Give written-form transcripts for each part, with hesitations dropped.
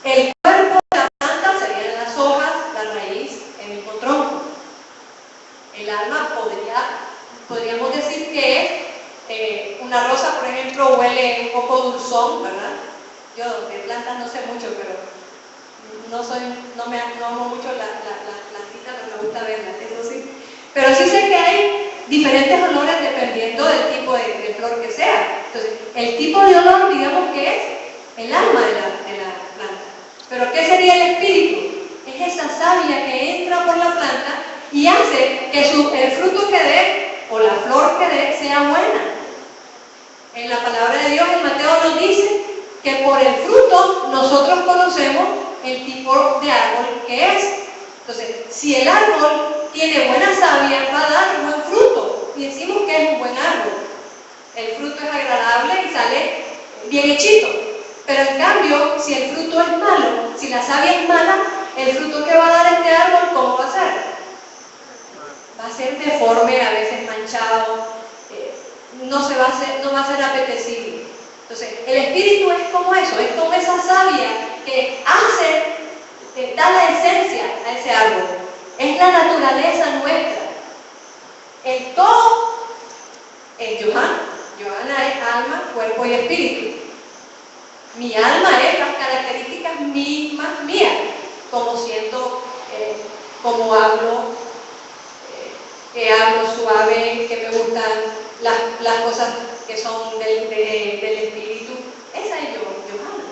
El cuerpo de la planta serían las hojas, la raíz, el mismo tronco. El alma podríamos decir que es una rosa, por ejemplo, huele un poco dulzón, ¿verdad? Yo de plantas no sé mucho, pero no amo mucho la plantita, pero me gusta verlas, eso sí. Pero sí sé que hay diferentes olores dependiendo del tipo de flor que sea. Entonces, el tipo de olor, digamos que es el alma de la planta. Pero ¿qué sería el espíritu? Es esa savia que entra por la planta y hace que el fruto que dé o la flor que dé sea buena. En la palabra de Dios, en Mateo nos dice que por el fruto nosotros conocemos el tipo de árbol que es. Entonces, si el árbol tiene buena savia, va a dar buen fruto. Y decimos que es un buen árbol. El fruto es agradable y sale bien hechito. Pero en cambio, si el fruto es malo, si la savia es mala, el fruto que va a dar este árbol, ¿cómo va a ser? Va a ser deforme, a veces manchado, no va a ser apetecible. Entonces, el espíritu es como eso, es como esa savia que da la esencia a ese árbol. Es la naturaleza nuestra. El todo es Johanna es alma, cuerpo y espíritu. Mi alma es las características mismas mías, como siento, como hablo, que hablo suave, que me gustan las cosas que son del espíritu. Esa es Johanna.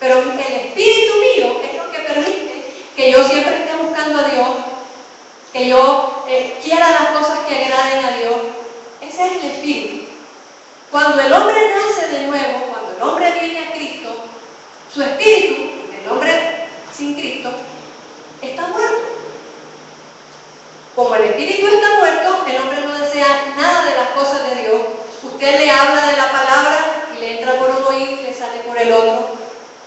Pero el espíritu mío es lo que permite que yo siempre esté buscando a Dios, que yo quiera las cosas que agraden a Dios. Ese es el espíritu. Cuando el hombre nace de nuevo, cuando el hombre viene a Cristo, su espíritu, el hombre sin Cristo, está muerto. Como el espíritu está muerto, el hombre no desea nada de las cosas de Dios. Usted le habla de la palabra y le entra por un oído y le sale por el otro.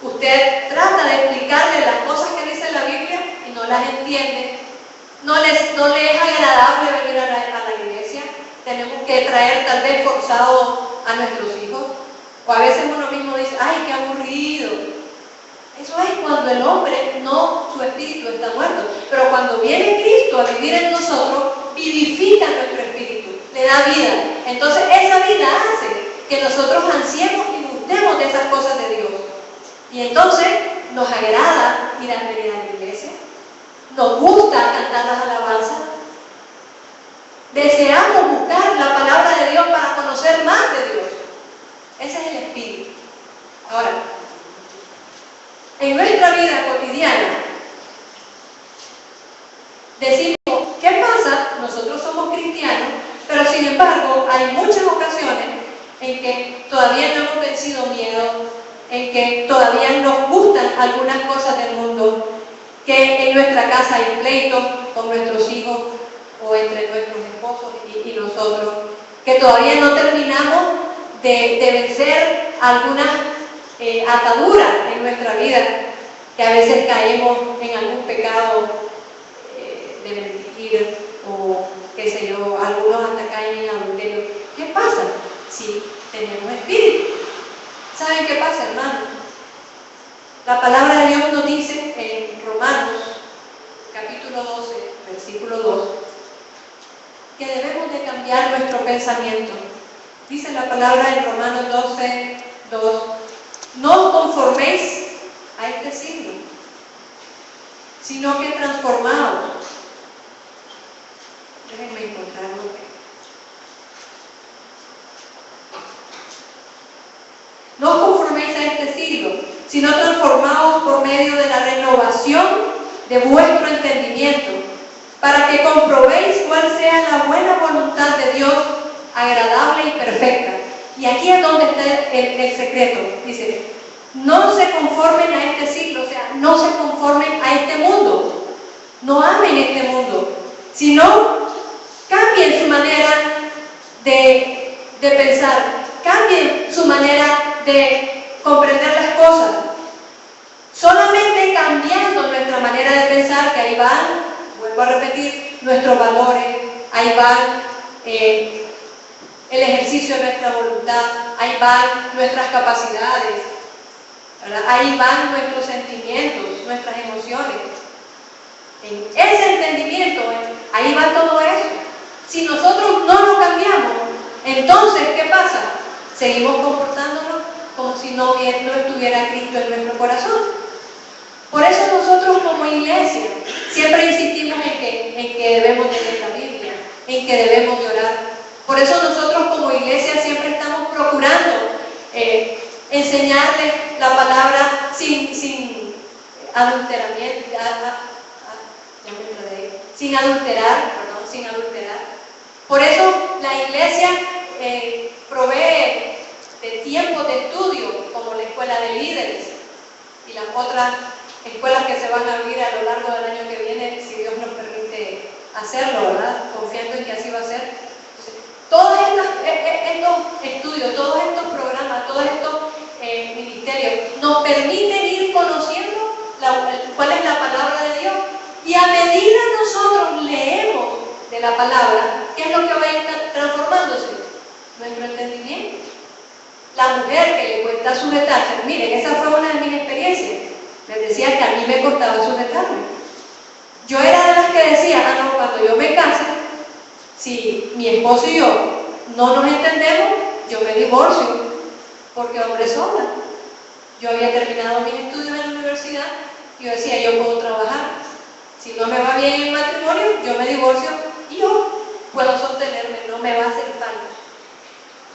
Usted trata de explicarle las cosas que dice la Biblia y no las entiende. No le es agradable venir a la iglesia. Tenemos que traer tal vez forzado a nuestros hijos. O a veces uno mismo dice, ¡ay, qué aburrido! Eso es cuando el hombre, su espíritu está muerto. Pero cuando viene Cristo a vivir en nosotros, vivifica nuestro espíritu, le da vida. Entonces esa vida hace que nosotros ansiemos y gustemos de esas cosas de Dios. Y entonces nos agrada venir a la iglesia, nos gusta cantar las alabanzas, deseamos buscar la palabra de Dios para conocer más de Dios. Ese es el espíritu. Ahora, en nuestra vida cotidiana, decimos, ¿qué pasa? Nosotros somos cristianos, pero sin embargo hay muchas ocasiones en que todavía no hemos vencido miedo, en que todavía nos gustan algunas cosas del mundo, que en nuestra casa hay pleitos con nuestros hijos o entre nuestros esposos y nosotros, que todavía no terminamos de vencer algunas ataduras en nuestra vida, que a veces caemos en algún pecado de mentir o qué sé yo, algunos hasta caen en adulterio. ¿Qué pasa? Si tenemos espíritu. ¿Saben qué pasa, hermano? La palabra de Dios nos dice en Romanos, capítulo 12, versículo 2, que debemos de cambiar nuestro pensamiento. Dice la palabra en Romanos 12, 2, no os conforméis a este siglo, sino que transformaos. Déjenme encontrarlo. No os conforméis a este siglo, sino transformaos por medio de la renovación de vuestro entendimiento, para que comprobéis cuál sea la buena voluntad de Dios, agradable y perfecta. Y aquí es donde está el secreto. Dice, no se conformen a este siglo, o sea, no se conformen a este mundo, no amen este mundo, sino cambien su manera de pensar, cambien su manera de comprender las cosas. Solamente cambiando nuestra manera de pensar, que ahí van, vuelvo a repetir, nuestros valores, ahí van el ejercicio de nuestra voluntad, ahí van nuestras capacidades, ¿verdad? Ahí van nuestros sentimientos. En ese entendimiento, ahí va todo eso. Si nosotros no lo cambiamos, entonces, ¿qué pasa? Seguimos comportándonos como si no estuviera Cristo en nuestro corazón. Por eso nosotros como iglesia siempre insistimos en que debemos de leer la Biblia, en que debemos de orar. Por eso nosotros como iglesia siempre estamos procurando enseñarles la palabra sin adulteramiento, sin adulterar. Por eso la iglesia provee de tiempos de estudio, como la escuela de líderes y las otras escuelas que se van a abrir a lo largo del año que viene, si Dios nos permite hacerlo, ¿verdad? Confiando en que así va a ser. Entonces, todos estos estudios, todos estos programas, todos estos ministerios nos permiten ir conociendo cuál es la palabra de Dios. Y a medida nosotros leemos de la palabra, ¿qué es lo que va a ir transformándose? Nuestro entendimiento. La mujer que le cuesta sujetarse, miren, esa fue una de mis experiencias. Les decía que a mí me costaba sujetarme. Yo era de las que decía, no, cuando yo me case, si mi esposo y yo no nos entendemos, yo me divorcio, porque hombre sola. Yo había terminado mis estudios en la universidad y yo decía, yo puedo trabajar. Si no me va bien el matrimonio, yo me divorcio y yo puedo sostenerme, no me va a hacer falta.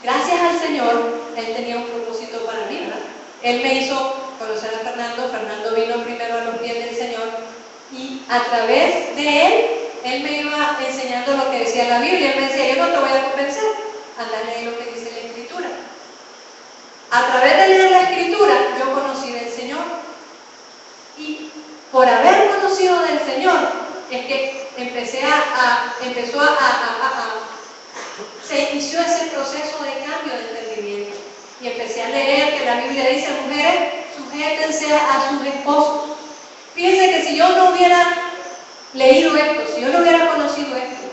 Gracias al Señor, Él tenía un propósito para mí, ¿verdad? Él me hizo conocer a Fernando. Fernando vino primero a los pies del Señor y a través de Él me iba enseñando lo que decía la Biblia. Él me decía, yo no te voy a convencer, anda a leer lo que dice la Escritura. A través de leer la Escritura, yo conocí del Señor. Y por haber conocido del Señor, es que se inició ese proceso de cambio de entendimiento. Y empecé a leer que la Biblia dice, mujeres, sujétense a sus esposos. Fíjense que si yo no hubiera leído esto, si yo no hubiera conocido esto,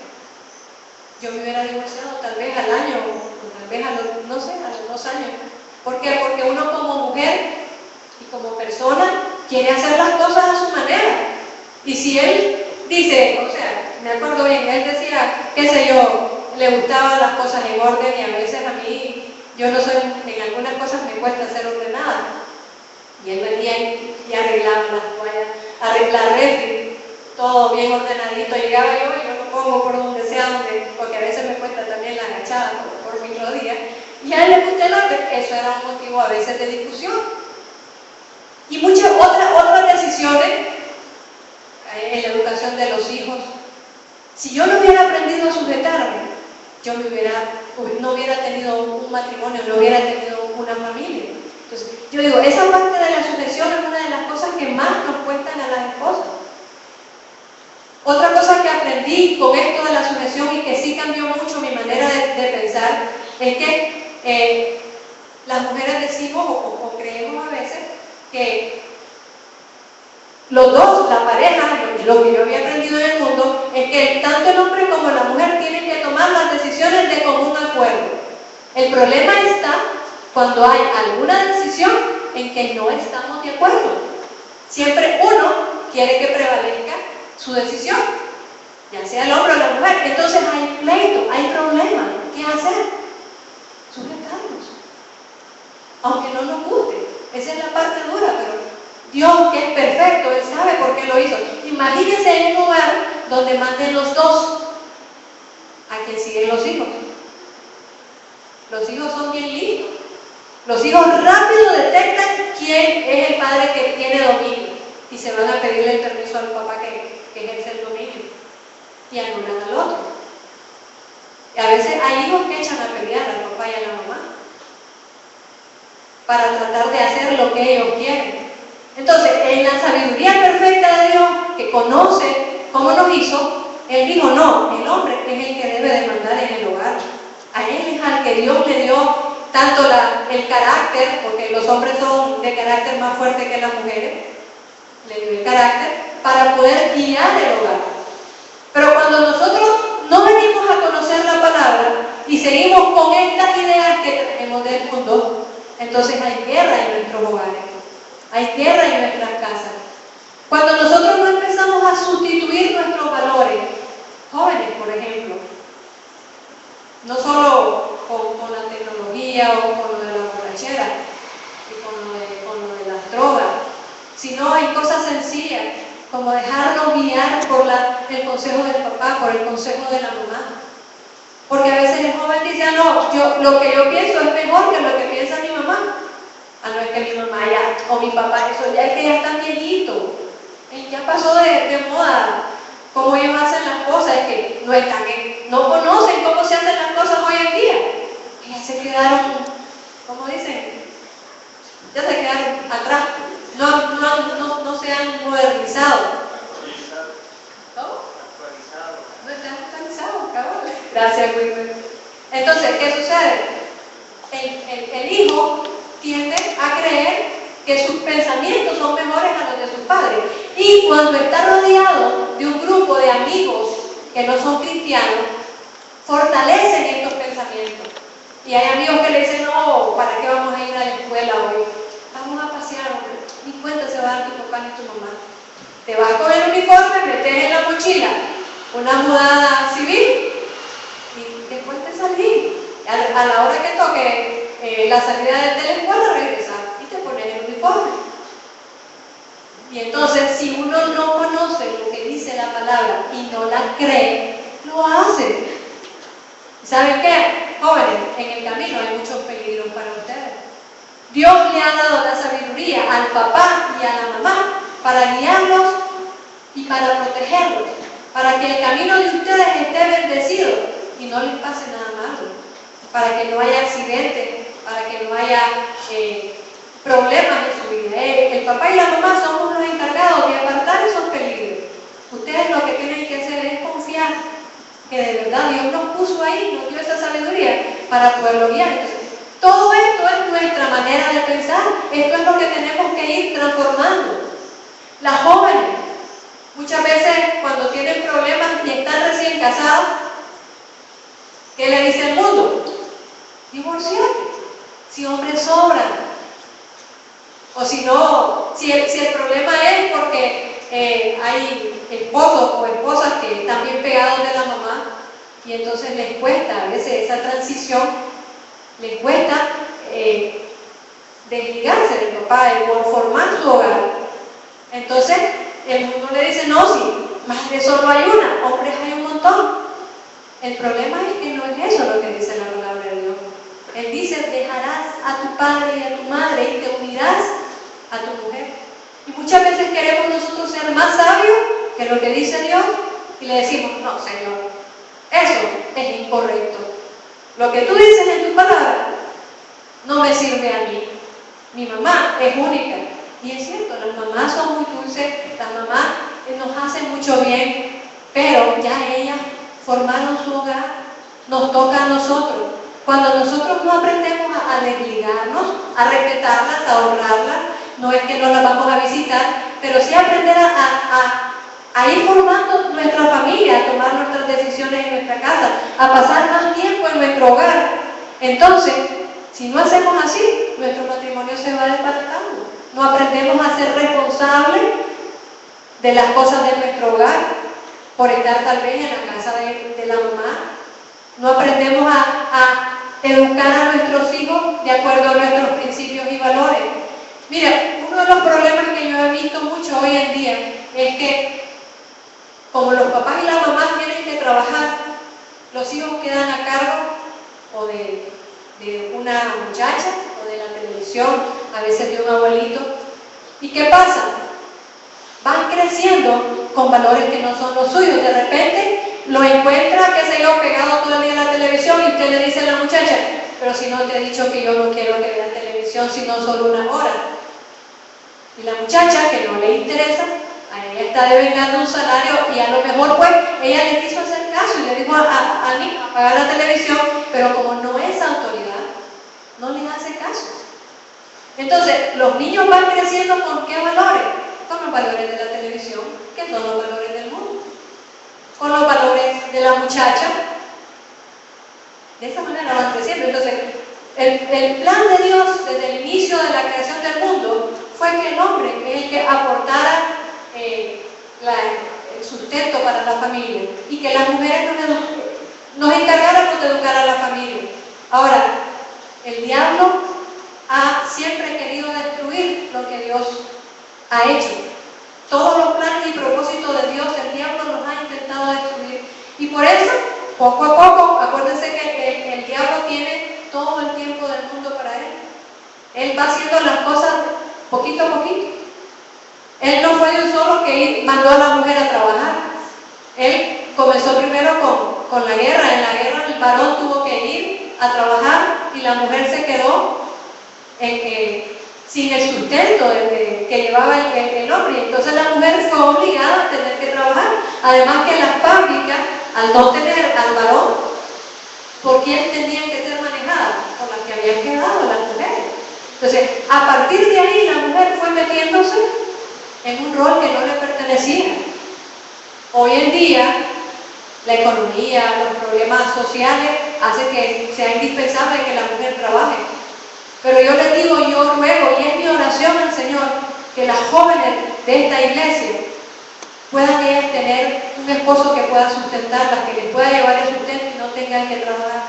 yo me hubiera divorciado tal vez al año, o tal vez a los 2 años. ¿Por qué? Porque uno como mujer y como persona quiere hacer las cosas a su manera. Y si él dice, o sea, me acuerdo bien, él decía, qué sé yo, le gustaban las cosas en orden y a veces a mí, yo no soy, en algunas cosas me cuesta ser ordenada. Y él venía y arreglaba las toallas, arreglar refri, todo bien ordenadito. Llegaba yo y yo lo pongo por donde sea, porque a veces me cuesta también la agachada por mis rodillas. Y a él le gusta el orden, eso era un motivo a veces de discusión. Y muchas otras decisiones en la educación de los hijos. Si yo no hubiera aprendido a sujetarme, yo no hubiera tenido un matrimonio, no hubiera tenido una familia. Entonces, yo digo, esa parte de la sujeción es una de las cosas que más nos cuestan a las esposas. Otra cosa que aprendí con esto de la sujeción y que sí cambió mucho mi manera de pensar, es que las mujeres decimos o creemos a veces que los dos, la pareja, lo que yo había aprendido en el mundo, es que tanto el hombre como la mujer tienen que tomar las decisiones de común acuerdo. El problema está cuando hay alguna decisión en que no estamos de acuerdo. Siempre uno quiere que prevalezca su decisión, ya sea el hombre o la mujer. Entonces hay pleito, hay problema. ¿Qué hacer? Sujetarnos. Aunque no nos guste. Esa es la parte dura, pero Dios, que es perfecto, Él sabe por qué lo hizo. Imagínense en un lugar donde manden los dos, a quien siguen los hijos. Los hijos son bien listos. Los hijos rápido detectan quién es el padre que tiene dominio y se van a pedirle el permiso al papá que ejerce el dominio y anulan al otro. Y a veces hay hijos que echan a pelear al papá y a la mamá para tratar de hacer lo que ellos quieren. Entonces, en la sabiduría perfecta de Dios, que conoce cómo nos hizo, Él dijo, no, el hombre es el que debe de mandar en el hogar. A él es al que Dios le dio tanto el carácter, porque los hombres son de carácter más fuerte que las mujeres, le dio el carácter para poder guiar el hogar. Pero cuando nosotros no venimos a conocer la palabra y seguimos con estas ideas que tenemos del mundo, entonces hay guerra en nuestros hogares, hay guerra en nuestras casas. Cuando nosotros no empezamos a sustituir sino hay cosas sencillas, como dejarnos guiar por el consejo del papá, por el consejo de la mamá. Porque a veces el joven dice, no, lo que yo pienso es mejor que lo que piensa mi mamá. No es que mi mamá ya, o mi papá, eso ya es que ya están viejitos, ya pasó de moda, cómo ellos hacen las cosas, es que no conocen cómo se hacen las cosas hoy en día. Ya se quedaron, ¿cómo dicen? Ya se quedaron atrás, no se han modernizado. ¿Cómo? No están actualizados, cabrón. Gracias, Wilmer. Entonces, ¿qué sucede? El hijo tiende a creer que sus pensamientos son mejores a los de sus padres. Y cuando está rodeado de un grupo de amigos que no son cristianos, fortalecen estos pensamientos. Y hay amigos que le dicen, no, ¿para qué vamos a ir a la escuela hoy? Vamos a pasear, hombre. Ni cuenta se va a dar tu papá ni tu mamá. Te vas con el uniforme, metes en la mochila una mudada civil y después te salís. A la hora que toque la salida de la escuela, regresar y te pones el uniforme. Y entonces, si uno no conoce lo que dice la palabra y no la cree, lo hace. ¿Saben qué? Jóvenes, en el camino hay muchos peligros para ustedes. Dios le ha dado la sabiduría al papá y a la mamá para guiarlos y para protegerlos, para que el camino de ustedes esté bendecido y no les pase nada malo, para que no haya accidentes, para que no haya problemas en su vida. El papá y la mamá somos los encargados de apartar esos peligros. Ustedes lo que tienen que hacer es confiar que de verdad Dios nos puso ahí, nos dio esa sabiduría para poderlo guiar. Entonces, todo esto es nuestra manera de pensar, esto es lo que tenemos que ir transformando. Las jóvenes, muchas veces cuando tienen problemas y están recién casadas, ¿qué le dice el mundo? Divorciate, si hombres sobran. O si no, si el problema es porque hay esposos o esposas que están bien pegados de la mamá y entonces les cuesta, a veces esa transición, les cuesta desligarse del papá y formar su hogar. Entonces, el mundo le dice, no, si madre solo hay una, hombres hay un montón. El problema es que no es eso lo que dice la palabra de Dios. Él dice, dejarás a tu padre y a tu madre y te unirás a tu mujer. Y muchas veces queremos nosotros ser más sabios que lo que dice Dios y le decimos, no, Señor, eso es incorrecto. Lo que tú dices en tu palabra no me sirve a mí. Mi mamá es única. Y es cierto, las mamás son muy dulces, las mamás nos hacen mucho bien, pero ya ellas formaron su hogar, nos toca a nosotros. Cuando nosotros no aprendemos a desligarnos, a respetarlas, a honrarlas, no es que no las vamos a visitar, pero sí aprender a ir formando nuestra familia, a tomar nuestras decisiones en nuestra casa, a pasar más tiempo en nuestro hogar. Entonces, si no hacemos así, nuestro matrimonio se va desbaratando. No aprendemos a ser responsables de las cosas de nuestro hogar, por estar tal vez en la casa de la mamá. No aprendemos a educar a nuestros hijos de acuerdo a nuestros principios y valores. Mira, uno de los problemas que yo he visto mucho hoy en día es que, como los papás y las mamás tienen que trabajar, los hijos quedan a cargo o de una muchacha o de la televisión, a veces de un abuelito. ¿Y qué pasa? Van creciendo con valores que no son los suyos. De repente lo encuentra, qué sé yo, pegado todo el día en la televisión y usted le dice a la muchacha, pero si no te he dicho que yo no quiero que veas televisión sino solo una hora. Y la muchacha, que no le interesa, a ella está devengando un salario y a lo mejor pues ella le quiso hacer caso y le dijo a mí apagar la televisión, pero como no es autoridad, no le hace caso. Entonces, los niños van creciendo ¿con qué valores? Con los valores de la televisión, que son los valores del mundo, con los valores de la muchacha. De esa manera van creciendo. Entonces, el plan de Dios desde el inicio de la creación del mundo fue que el hombre es el que aportara el sustento para la familia y que las mujeres nos encargáramos de educar a la familia. Ahora, el diablo ha siempre querido destruir lo que Dios ha hecho. Todos los planes y propósitos de Dios, el diablo los ha intentado destruir. Y por eso, poco a poco, acuérdense que el diablo tiene todo el tiempo del mundo para él. Él va haciendo las cosas poquito a poquito. Él no fue de un solo que mandó a la mujer a trabajar. Él comenzó primero con la guerra. En la guerra el varón tuvo que ir a trabajar y la mujer se quedó sin el sustento que llevaba el hombre. Entonces la mujer fue obligada a tener que trabajar. Además que las fábricas, al no tener al varón, ¿por quién tenían que ser manejadas? Por las que habían quedado las mujeres. Entonces, a partir de ahí la mujer fue metiéndose en un rol que no le pertenecía. Hoy en día, la economía, los problemas sociales hacen que sea indispensable que la mujer trabaje. Pero yo les digo, yo ruego, y es mi oración al Señor, que las jóvenes de esta iglesia puedan ellas tener un esposo que pueda sustentarlas, que les pueda llevar el sustento y no tengan que trabajar,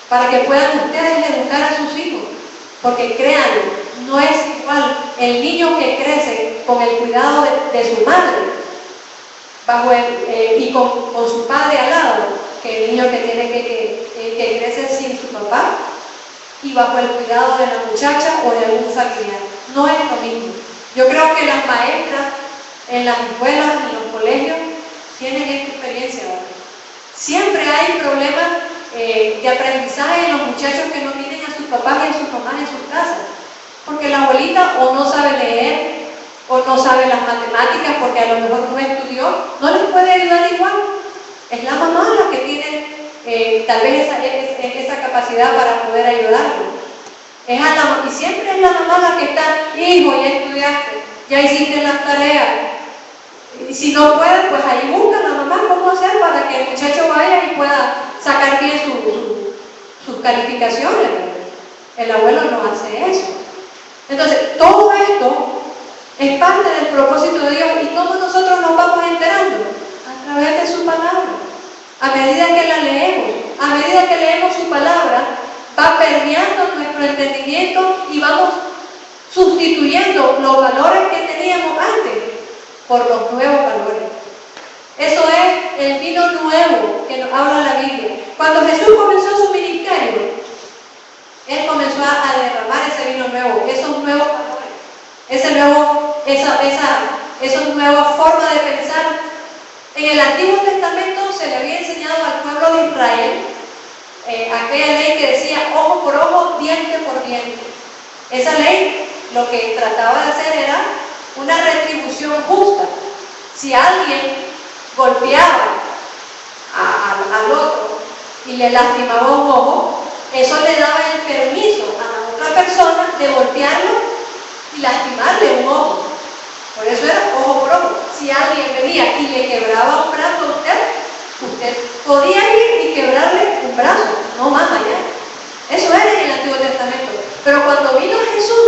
para que puedan ustedes educar a sus hijos. Porque créanlo, no es igual el niño que crece con el cuidado de su madre y con su padre al lado, que el niño que tiene que crecer sin su papá y bajo el cuidado de la muchacha o de algún familiar. No es lo mismo. Yo creo que las maestras en las escuelas, en los colegios, tienen esta experiencia ahora. Siempre hay problemas de aprendizaje en los muchachos que no tienen a sus papás y a sus mamás en sus casas, porque la abuelita o no sabe leer o no sabe las matemáticas porque a lo mejor no estudió, no les puede ayudar igual. Es la mamá la que tiene tal vez esa capacidad para poder ayudarlo. Y siempre es la mamá la que está, hijo, ya estudiaste, ya hiciste las tareas. Y si no puede, pues ahí busca la mamá cómo hacer para que el muchacho vaya y pueda sacar bien sus calificaciones. El abuelo no hace eso. Entonces, todo esto es parte del propósito de Dios. ¿Y cómo nosotros nos vamos enterando? A través de su palabra. A medida que la leemos, a medida que leemos su palabra, va permeando nuestro entendimiento y vamos sustituyendo los valores que teníamos antes por los nuevos valores. Eso es el vino nuevo que nos habla la Biblia. Cuando Jesús comenzó su ministerio, Él comenzó a derramar ese vino nuevo, esos nuevos valores, esas nuevas formas de pensar. En el Antiguo Testamento se le había enseñado al pueblo de Israel aquella ley que decía ojo por ojo, diente por diente. Esa ley lo que trataba de hacer era una retribución justa. Si alguien golpeaba al otro y le lastimaba un ojo, eso le daba el permiso a la otra persona de golpearlo y lastimarle un ojo. Por eso era ojo por ojo. Si alguien venía y le quebraba un brazo a usted podía ir y quebrarle un brazo, no más allá. Eso era en el Antiguo Testamento. Pero cuando vino Jesús,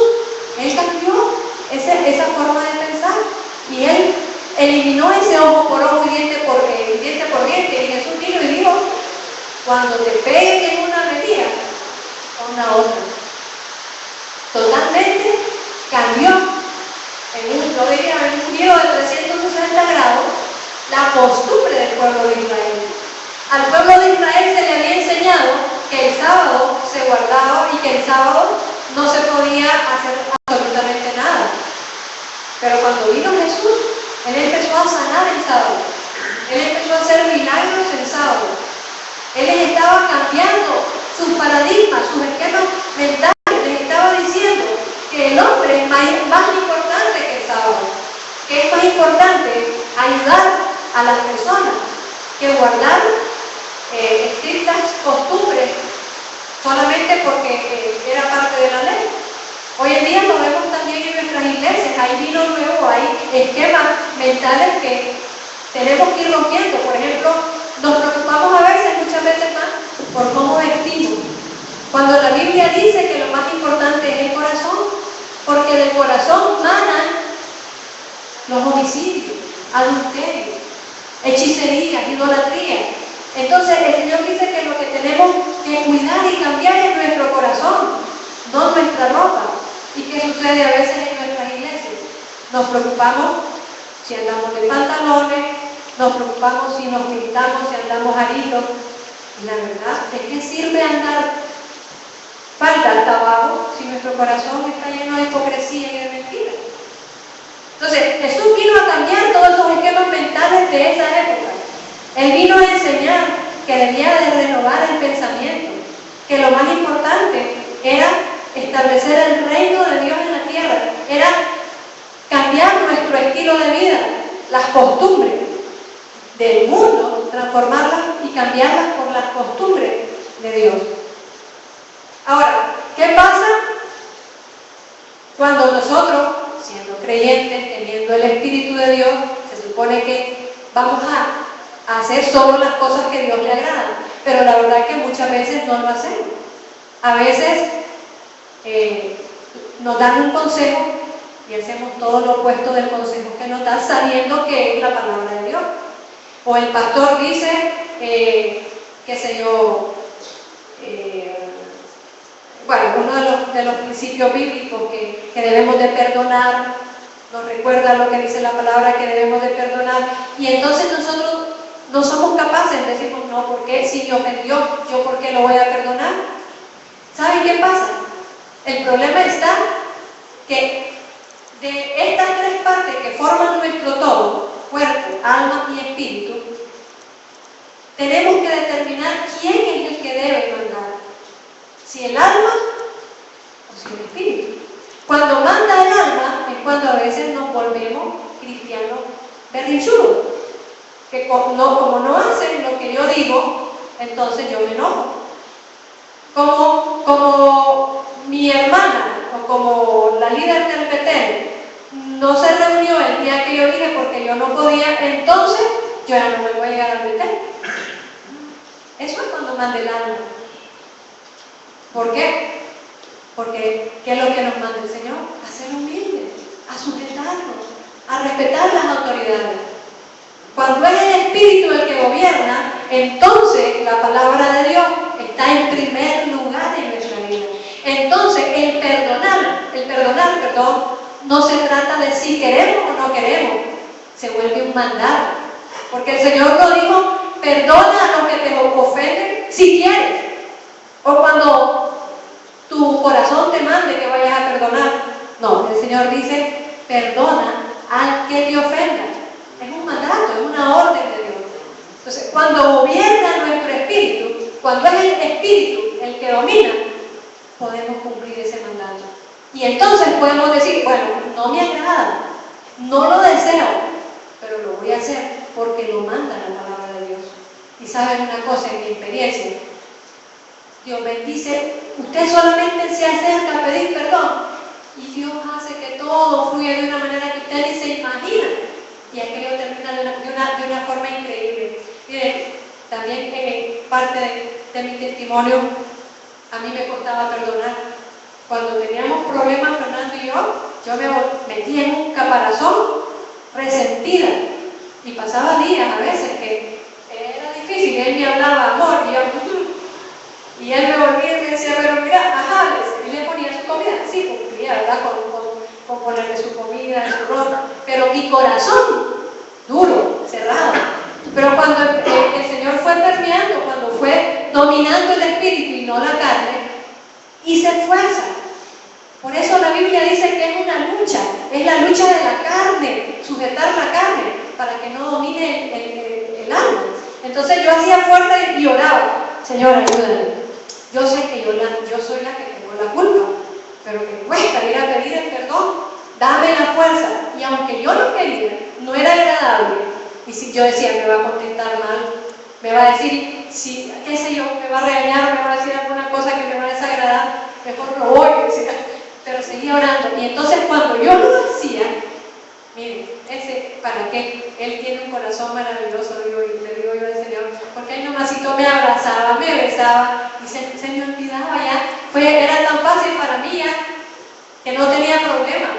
Él cambió esa forma de pensar y Él eliminó ese ojo por ojo y diente por diente. Y Jesús vino y dijo, cuando te peguen en una mejilla, con la otra. Totalmente cambió en un giro de 360 grados la costumbre del pueblo de Israel. Al pueblo de Israel se le había enseñado que el sábado se guardaba y que el sábado no se podía hacer absolutamente nada. Pero cuando vino Jesús, Él empezó a sanar el sábado. Él empezó a hacer milagros el sábado. Él les estaba cambiando sus paradigmas, sus esquemas mentales. Les estaba diciendo que el hombre es más importante que el sábado. Que es más importante ayudar a las personas que guardar estrictas costumbres solamente porque era parte de la ley. Hoy en día lo vemos también en nuestras iglesias. Hay vino nuevo, hay esquemas mentales que tenemos que ir rompiendo. Por ejemplo, nos preocupamos muchas veces más por cómo vestimos. Cuando la Biblia dice que lo más importante es el corazón, porque del corazón manan los homicidios, adulterios, hechicerías, idolatría. Entonces el Señor dice que lo que tenemos que cuidar y cambiar es nuestro corazón, no nuestra ropa. ¿Y qué sucede a veces en nuestras iglesias? Nos preocupamos si andamos de pantalones, nos preocupamos si nos pintamos, si andamos aritos. Y la verdad, ¿de qué sirve andar falda hasta abajo si nuestro corazón está lleno de hipocresía y de mentira? Entonces, Jesús vino a cambiar todos esos esquemas mentales de esa época. Él vino a enseñar que debía de renovar el pensamiento, que lo más importante era establecer el reino de Dios en la tierra, era cambiar nuestro estilo de vida, las costumbres del mundo, transformarlas y cambiarlas por las costumbres de Dios. Ahora, ¿qué pasa cuando nosotros, siendo creyentes, teniendo el Espíritu de Dios, se supone que vamos a hacer solo las cosas que Dios le agradan? Pero la verdad es que muchas veces no lo hacemos. A veces nos dan un consejo y hacemos todo lo opuesto del consejo que nos dan, sabiendo que es la palabra de Dios. O el pastor dice, qué sé yo, bueno, uno de los principios bíblicos que debemos de perdonar, nos recuerda lo que dice la palabra, que debemos de perdonar, y entonces nosotros no somos capaces de decir, no, porque si me ofendió, yo por qué lo voy a perdonar. ¿Saben qué pasa? El problema está que de estas tres partes que forman nuestro todo, cuerpo, alma y espíritu, tenemos que determinar quién es el que debe mandar, si el alma o si el espíritu. Cuando manda el alma es cuando a veces nos volvemos cristianos berrinchudos, que como no hacen lo que yo digo, entonces yo me enojo. Como mi hermana o como la líder del Betel no se reunió el día que yo dije porque yo no podía, entonces yo ya no me voy a llegar al Betel. Eso es cuando manda el alma. ¿Por qué? Porque ¿qué es lo que nos manda el Señor? A ser humildes, a sujetarnos, a respetar las autoridades. Cuando es el Espíritu el que gobierna, entonces la palabra de Dios está en primer lugar en nuestra vida. Entonces el perdonar, no se trata de si queremos o no queremos, se vuelve un mandato. Porque el Señor no dijo, perdona a los que te ofenden si quieres. O cuando tu corazón te mande que vayas a perdonar. No, el Señor dice, perdona al que te ofenda. Es un mandato, es una orden de Dios. Entonces, cuando gobierna nuestro espíritu, cuando es el espíritu el que domina, podemos cumplir ese mandato. Y entonces podemos decir, bueno, no me agrada, no lo deseo, pero lo voy a hacer porque lo manda la palabra de Dios. Y saben una cosa, en mi experiencia, Dios bendice, usted solamente se acerca a pedir perdón y Dios hace que todo fluya de una manera que usted ni se imagina. Y aquello termina de una forma increíble. Miren, también parte de mi testimonio, a mí me costaba perdonar. Cuando teníamos problemas, Fernando y yo me metía en un caparazón resentida. Y pasaba días a veces que era difícil. Él me hablaba amor y yo, y él me volvía y me decía, pero mira, ajá, y le ponía su comida. Sí, cumplía, ¿verdad? Con ponerle su comida, su ropa, pero mi corazón duro, cerrado. Pero cuando el Señor fue permeando, cuando fue dominando el espíritu y no la carne, hice fuerza. Por eso la Biblia dice que es una lucha, es la lucha de la carne, sujetar la carne para que no domine el alma. Entonces yo hacía fuerza y oraba, Señor, ayúdame. Yo sé que yo soy la que tengo la culpa, pero me cuesta ir a pedir el perdón, dame la fuerza. Y aunque yo no quería, no era agradable, y si yo decía, me va a contestar mal, me va a decir, si, qué sé yo, me va a regañar, me va a decir alguna cosa que me va a desagradar, mejor no voy, pero seguía orando. Y entonces cuando yo lo hacía, miren, ¿para qué? Él tiene un corazón maravilloso, le digo yo al Señor, porque él nomasito me abrazaba, me besaba, y se me olvidaba ya, era tan fácil para mí ya, que no tenía problema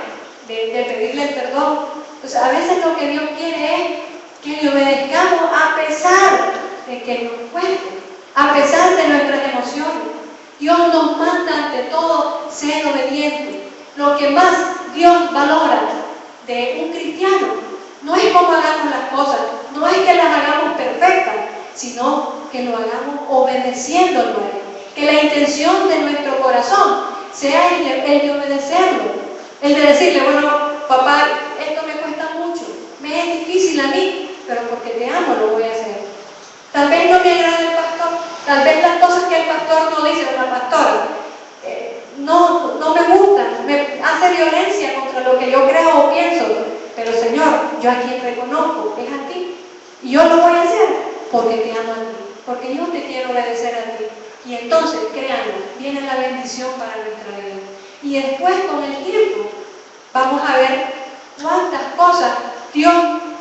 de pedirle el perdón. Entonces a veces lo que Dios quiere es que le obedezcamos a pesar de que nos cueste, a pesar de nuestras emociones. Dios nos manda ante todo ser obedientes. Lo que más Dios valora de un cristiano no es cómo hagamos las cosas, no es que las hagamos perfectas, sino que lo hagamos obedeciéndolo a Él. Que la intención de nuestro corazón sea el de obedecerlo, el de decirle, bueno, papá, esto me cuesta mucho, me es difícil a mí, pero porque te amo lo voy a hacer. Tal vez no me agrada el pastor, tal vez las cosas que el pastor no dice, o la pastora, no me gustan, me hace violencia contra lo que yo creo o pienso, pero Señor, yo a quien reconozco es a ti, y yo lo voy a hacer porque te amo a ti, porque yo te quiero obedecer a ti. Y entonces, créanlo, viene la bendición para nuestra vida. Y después, con el tiempo, vamos a ver cuántas cosas Dios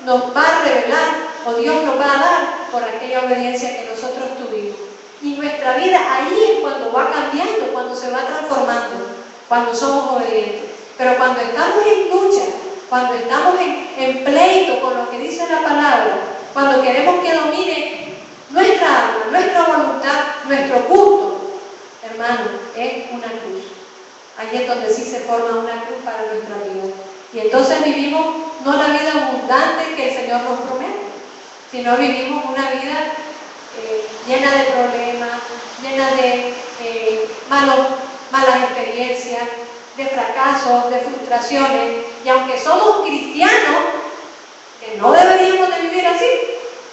nos va a revelar o Dios nos va a dar por aquella obediencia que nosotros tuvimos. Y nuestra vida ahí es cuando va cambiando, cuando se va transformando, cuando somos obedientes. Pero cuando estamos en lucha, cuando estamos en pleito con lo que dice la palabra, cuando queremos que domine nuestra alma, nuestra voluntad, nuestro gusto, hermano, es una cruz. Ahí es donde sí se forma una cruz para nuestra vida. Y entonces vivimos no la vida abundante que el Señor nos promete, sino vivimos una vida llena de problemas, llena de malas experiencias, de fracasos, de frustraciones. Y aunque somos cristianos, que no deberíamos de vivir así,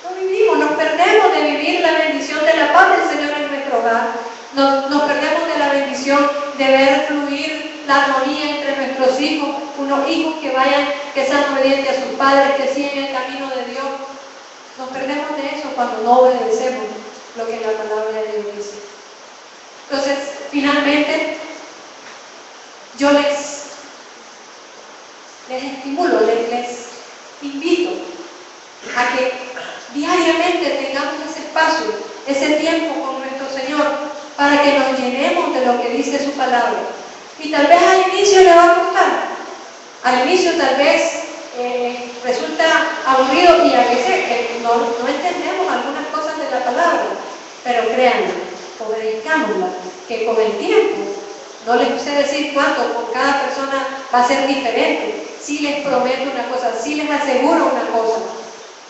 no vivimos, nos perdemos de vivir la bendición de la paz del Señor en nuestro hogar, nos perdemos de la bendición de ver fluir la armonía entre nuestros hijos, unos hijos que sean obedientes a sus padres, que siguen el camino de Dios. Nos perdemos de eso cuando no obedecemos lo que la palabra de Dios dice. Entonces, finalmente, yo les estimulo, les invito a que diariamente tengamos ese espacio, ese tiempo con nuestro Señor, para que nos llenemos de lo que dice su palabra. Y tal vez al inicio le va a costar, al inicio tal vez resulta aburrido y a veces no entendemos algunas cosas de la palabra, pero créanme, obedezcámosla, que con el tiempo, no les sé decir cuánto, con cada persona va a ser diferente. Sí les prometo una cosa, sí les aseguro una cosa,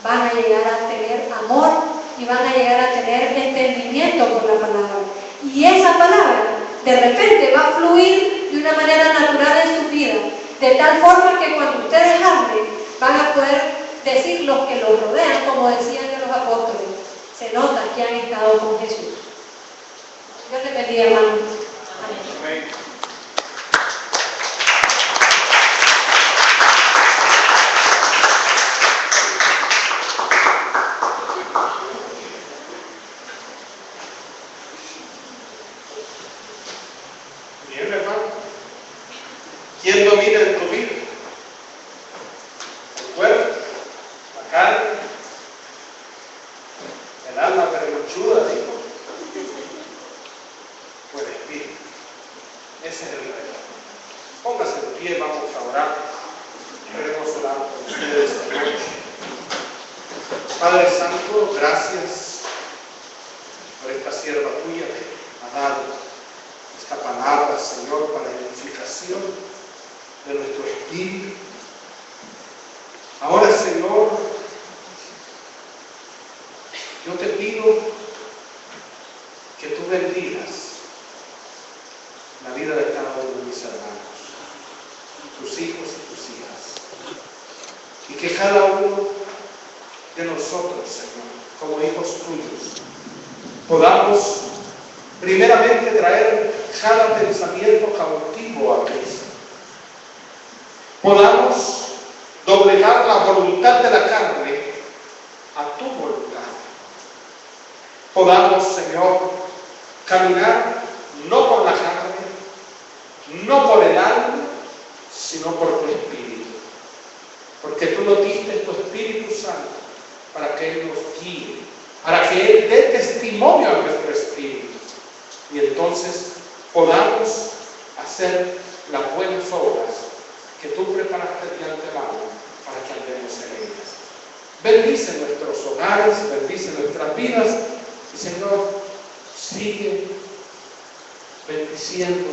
van a llegar a tener amor y van a llegar a tener entendimiento por la palabra. Y esa palabra de repente va a fluir de una manera natural en su vida, de tal forma que cuando ustedes hablen van a poder decir los que los rodean, como decían de los apóstoles, se nota que han estado con Jesús. Dios les bendiga, hermanos. Amén. Bien, hermano. ¿Quién domina en tu vida? El cuerpo, la carne, el alma berrinchuda, dijo, o el espíritu. Ese es el reto. Póngase de pie, vamos a orar. Queremos orar con ustedes esta noche. Padre Santo, gracias por esta sierva tuya que ha dado esta palabra, Señor, para la edificación de nuestro espíritu. Ahora, Señor, yo te pido que tú bendigas la vida de cada uno de mis hermanos, tus hijos y tus hijas, y que cada uno de nosotros, Señor, como hijos tuyos, podamos primeramente traer cada pensamiento cautivo a Cristo, podamos doblegar la voluntad de la carne a tu voluntad, podamos, Señor, caminar no por la carne, no por el alma, sino por tu Espíritu. Porque tú nos diste tu Espíritu Santo para que Él nos guíe, para que Él dé testimonio a nuestro espíritu. Y entonces podamos hacer las buenas obras que tú preparaste de antemano para que andemos en ellas. Bendice nuestros hogares, bendice nuestras vidas. Y Señor, sigue bendiciendo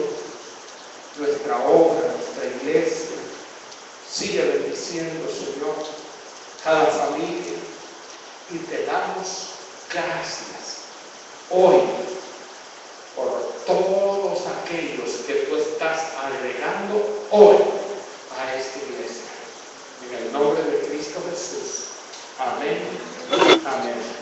nuestra obra, nuestra iglesia. Sigue bendiciendo, Señor, cada familia. Y te damos gracias hoy por todos aquellos que tú estás agregando hoy a esta iglesia. En el nombre de Cristo Jesús. Amén. Amén.